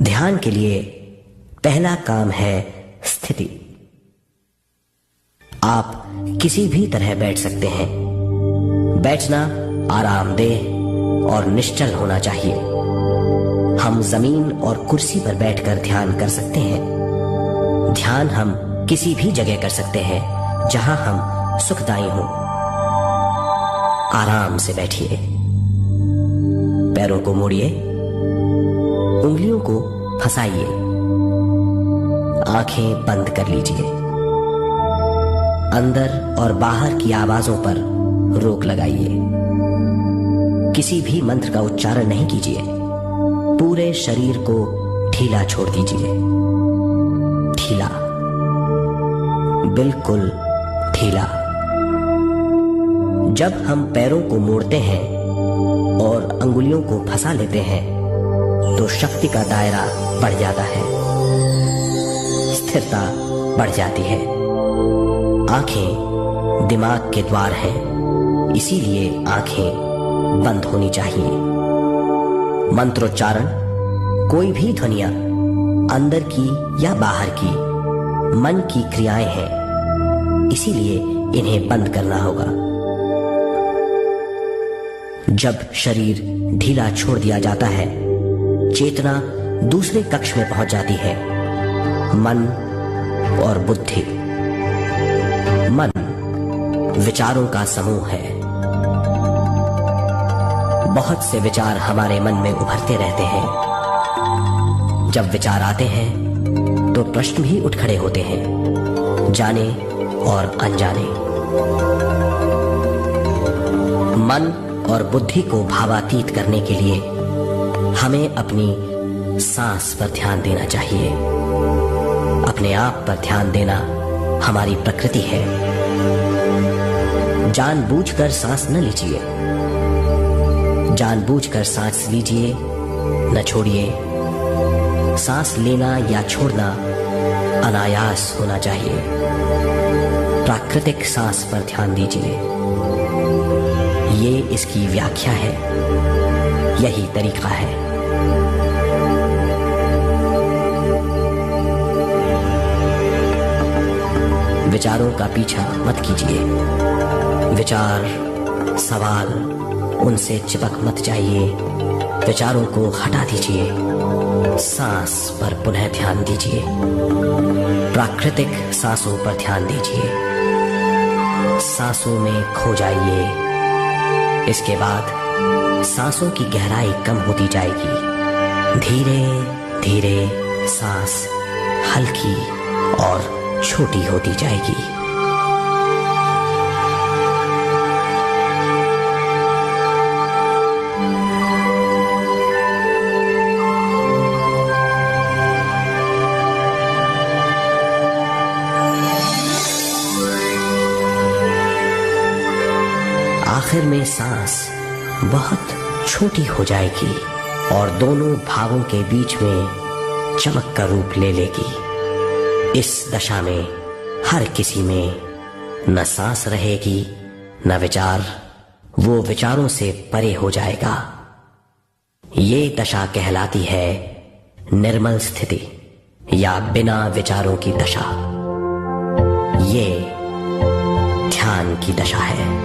ध्यान के लिए पहला काम है स्थिति। आप किसी भी तरह बैठ सकते हैं। बैठना आरामदेह और निश्चल होना चाहिए। हम जमीन और कुर्सी पर बैठकर ध्यान कर सकते हैं। ध्यान हम किसी भी जगह कर सकते हैं जहां हम सुखदायी हों। आराम से बैठिए, पैरों को मोड़िए, उंगलियों को फंसाइए, आंखें बंद कर लीजिए। अंदर और बाहर की आवाजों पर रोक लगाइए। किसी भी मंत्र का उच्चारण नहीं कीजिए। पूरे शरीर को ढीला छोड़ दीजिए। ढीला, बिल्कुल ढीला। जब हम पैरों को मोड़ते हैं और अंगुलियों को फंसा लेते हैं तो शक्ति का दायरा बढ़ जाता है, स्थिरता बढ़ जाती है। आंखें दिमाग के द्वार हैं, इसीलिए आंखें बंद होनी चाहिए। मंत्रोच्चारण, कोई भी ध्वनियां अंदर की या बाहर की मन की क्रियाएं हैं, इसीलिए इन्हें बंद करना होगा। जब शरीर ढीला छोड़ दिया जाता है, चेतना दूसरे कक्ष में पहुंच जाती है, मन और बुद्धि। मन विचारों का समूह है। बहुत से विचार हमारे मन में उभरते रहते हैं। जब विचार आते हैं तो प्रश्न भी उठ खड़े होते हैं, जाने और अनजाने। मन और बुद्धि को भावातीत करने के लिए हमें अपनी सांस पर ध्यान देना चाहिए। अपने आप पर ध्यान देना हमारी प्रकृति है। जानबूझकर सांस न लीजिए। जानबूझकर सांस लीजिए, न छोड़िए। सांस लेना या छोड़ना अनायास होना चाहिए। प्राकृतिक सांस पर ध्यान दीजिए। ये इसकी व्याख्या है, यही तरीका है। विचारों का पीछा मत कीजिए। विचार, सवाल, उनसे चिपक मत जाइए। विचारों को हटा दीजिए। सांस पर पुनः ध्यान दीजिए। प्राकृतिक सांसों पर ध्यान दीजिए। सांसों में खो जाइए। इसके बाद सांसों की गहराई कम होती जाएगी। धीरे धीरे सांस हल्की और छोटी होती जाएगी। आखिर में सांस बहुत छोटी हो जाएगी और दोनों भावों के बीच में चमक का रूप ले लेगी। इस दशा में हर किसी में न सांस रहेगी न विचार। वो विचारों से परे हो जाएगा। ये दशा कहलाती है निर्मल स्थिति या बिना विचारों की दशा। ये ध्यान की दशा है।